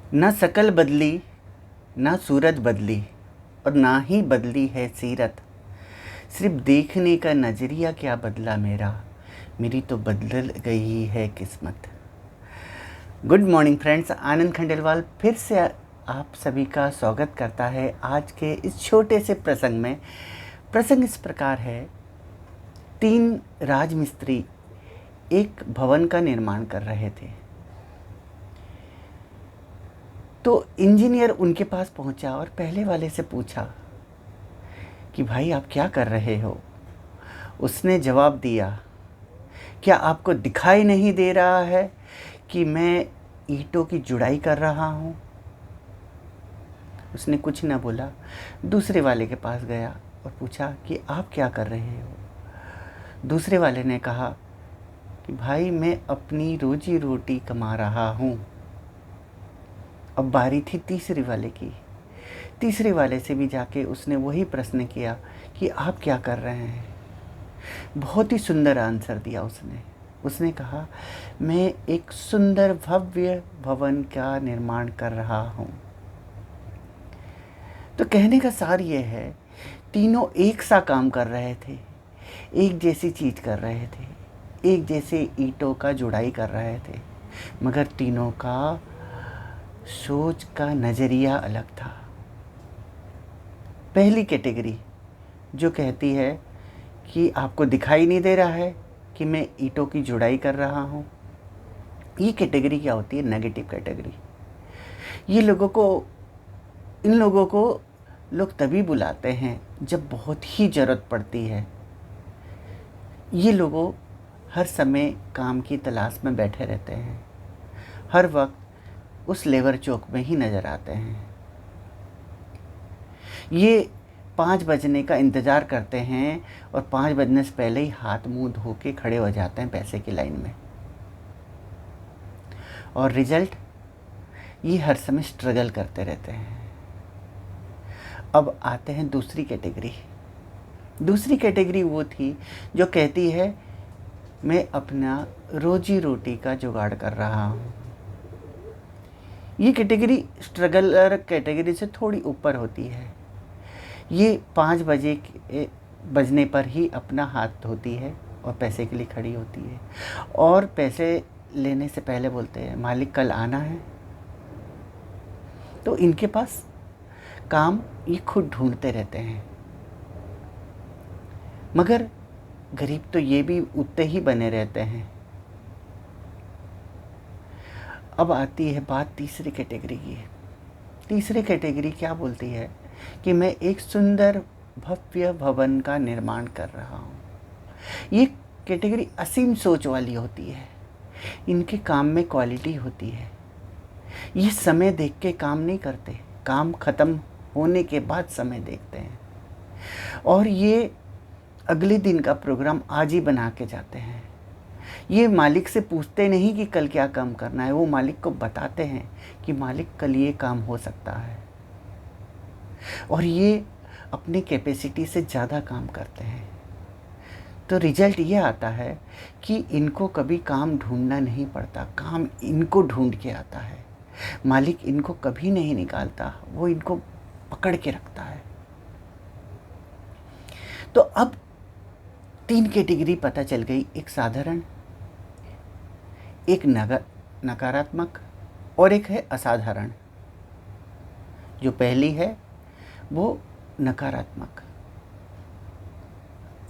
ना शकल बदली, ना सूरत बदली और ना ही बदली है सीरत। सिर्फ देखने का नज़रिया क्या बदला मेरा, मेरी तो बदल गई है किस्मत। गुड मॉर्निंग फ्रेंड्स, आनंद खंडेलवाल फिर से आप सभी का स्वागत करता है आज के इस छोटे से प्रसंग में। प्रसंग इस प्रकार है, 3 राजमिस्त्री एक भवन का निर्माण कर रहे थे। तो इंजीनियर उनके पास पहुंचा और पहले वाले से पूछा कि भाई आप क्या कर रहे हो। उसने जवाब दिया, क्या आपको दिखाई नहीं दे रहा है कि मैं ईंटों की जुड़ाई कर रहा हूँ। उसने कुछ न बोला। दूसरे वाले के पास गया और पूछा कि आप क्या कर रहे हो। दूसरे वाले ने कहा कि भाई मैं अपनी रोजी रोटी कमा रहा हूँ। अब बारी थी तीसरे वाले की। तीसरे वाले से भी जाके उसने वही प्रश्न किया कि आप क्या कर रहे हैं। बहुत ही सुंदर आंसर दिया उसने। उसने कहा, मैं एक सुंदर भव्य भवन का निर्माण कर रहा हूँ। तो कहने का सार ये है, तीनों एक सा काम कर रहे थे, एक जैसी चीज़ कर रहे थे, एक जैसे ईंटों का जुड़ाई कर रहे थे, मगर तीनों का सोच का नज़रिया अलग था। पहली कैटेगरी जो कहती है कि आपको दिखाई नहीं दे रहा है कि मैं ईंटों की जुड़ाई कर रहा हूँ, ये कैटेगरी क्या होती है? Negative category. ये इन लोगों को लोग तभी बुलाते हैं जब बहुत ही ज़रूरत पड़ती है। ये लोगों हर समय काम की तलाश में बैठे रहते हैं, हर वक्त उस लेबर चौक में ही नज़र आते हैं। ये 5 बजने का इंतज़ार करते हैं और 5 बजने से पहले ही हाथ मुंह धो के खड़े हो जाते हैं पैसे की लाइन में। और रिजल्ट, ये हर समय स्ट्रगल करते रहते हैं। अब आते हैं दूसरी कैटेगरी। दूसरी कैटेगरी वो थी जो कहती है मैं अपना रोजी रोटी का जुगाड़ कर रहा हूँ। ये कैटेगरी स्ट्रगलर कैटेगरी से थोड़ी ऊपर होती है। ये 5 बजने पर ही अपना हाथ धोती है और पैसे के लिए खड़ी होती है, और पैसे लेने से पहले बोलते हैं मालिक कल आना है। तो इनके पास काम ये खुद ढूंढते रहते हैं। मगर गरीब तो ये भी उतने ही बने रहते हैं। अब आती है बात तीसरी कैटेगरी की। तीसरी कैटेगरी क्या बोलती है कि मैं एक सुंदर भव्य भवन का निर्माण कर रहा हूँ। ये कैटेगरी असीम सोच वाली होती है। इनके काम में क्वालिटी होती है। ये समय देख के काम नहीं करते, काम ख़त्म होने के बाद समय देखते हैं। और ये अगले दिन का प्रोग्राम आज ही बना के जाते हैं। ये मालिक से पूछते नहीं कि कल क्या काम करना है, वो मालिक को बताते हैं कि मालिक कल ये काम हो सकता है। और ये अपनी कैपेसिटी से ज़्यादा काम करते हैं। तो रिजल्ट ये आता है कि इनको कभी काम ढूंढना नहीं पड़ता, काम इनको ढूंढ के आता है। मालिक इनको कभी नहीं निकालता, वो इनको पकड़ के रखता है। तो अब 3 कैटेगरी पता चल गई, एक साधारण, एक नकारात्मक और एक है असाधारण। जो पहली है वो नकारात्मक,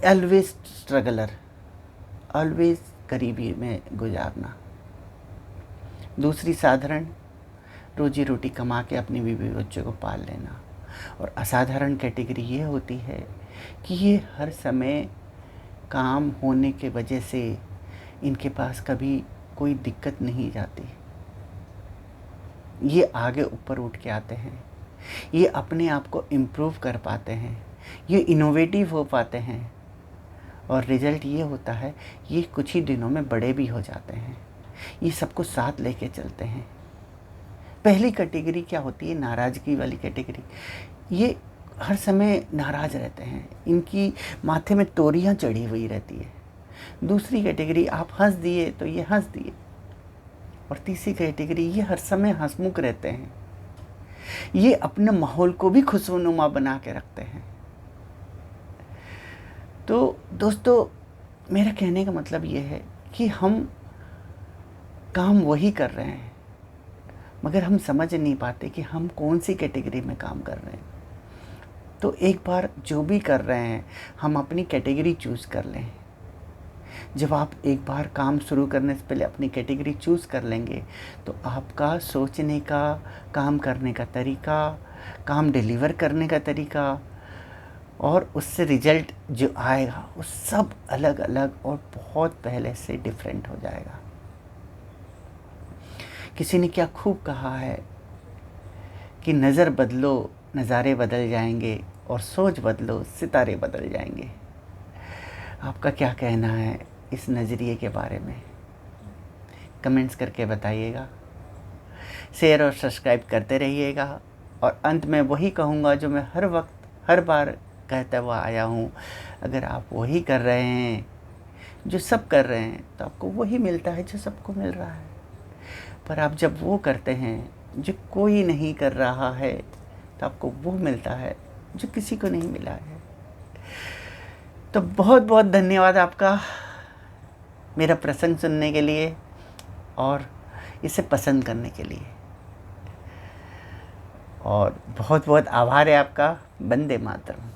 ऑलवेज स्ट्रगलर, ऑलवेज गरीबी में गुजारना। दूसरी साधारण, रोजी रोटी कमा के अपनी बीवी बच्चों को पाल लेना। और असाधारण कैटेगरी ये होती है कि ये हर समय काम होने के वजह से इनके पास कभी कोई दिक्कत नहीं जाती। ये आगे ऊपर उठ के आते हैं, ये अपने आप को इम्प्रूव कर पाते हैं, ये इनोवेटिव हो पाते हैं। और रिज़ल्ट ये होता है, ये कुछ ही दिनों में बड़े भी हो जाते हैं। ये सबको साथ लेके चलते हैं। पहली कैटेगरी क्या होती है? नाराज़गी वाली कैटेगरी। ये हर समय नाराज़ रहते हैं, इनकी माथे में तोरियां चढ़ी हुई रहती है। दूसरी कैटेगरी, आप हंस दिए तो ये हंस दिए। और तीसरी कैटेगरी, ये हर समय हंसमुख रहते हैं, ये अपने माहौल को भी खुशनुमा बना के रखते हैं। तो दोस्तों, मेरा कहने का मतलब ये है कि हम काम वही कर रहे हैं, मगर हम समझ नहीं पाते कि हम कौन सी कैटेगरी में काम कर रहे हैं। तो एक बार जो भी कर रहे हैं, हम अपनी कैटेगरी चूज़ कर लें। जब आप एक बार काम शुरू करने से पहले अपनी कैटेगरी चूज़ कर लेंगे, तो आपका सोचने का, काम करने का तरीका, काम डिलीवर करने का तरीका और उससे रिजल्ट जो आएगा वो सब अलग अलग और बहुत पहले से डिफरेंट हो जाएगा। किसी ने क्या खूब कहा है कि नज़र बदलो नज़ारे बदल जाएंगे और सोच बदलो सितारे बदल जाएंगे। आपका क्या कहना है इस नज़रिए के बारे में? कमेंट्स करके बताइएगा, शेयर और सब्सक्राइब करते रहिएगा। और अंत में वही कहूँगा जो मैं हर वक्त हर बार कहता हुआ आया हूँ, अगर आप वही कर रहे हैं जो सब कर रहे हैं तो आपको वही मिलता है जो सबको मिल रहा है। पर आप जब वो करते हैं जो कोई नहीं कर रहा है तो आपको वो मिलता है जो किसी को नहीं मिला है। तो बहुत बहुत धन्यवाद आपका मेरा प्रसंग सुनने के लिए और इसे पसंद करने के लिए, और बहुत बहुत आभार है आपका। वंदे मातरम।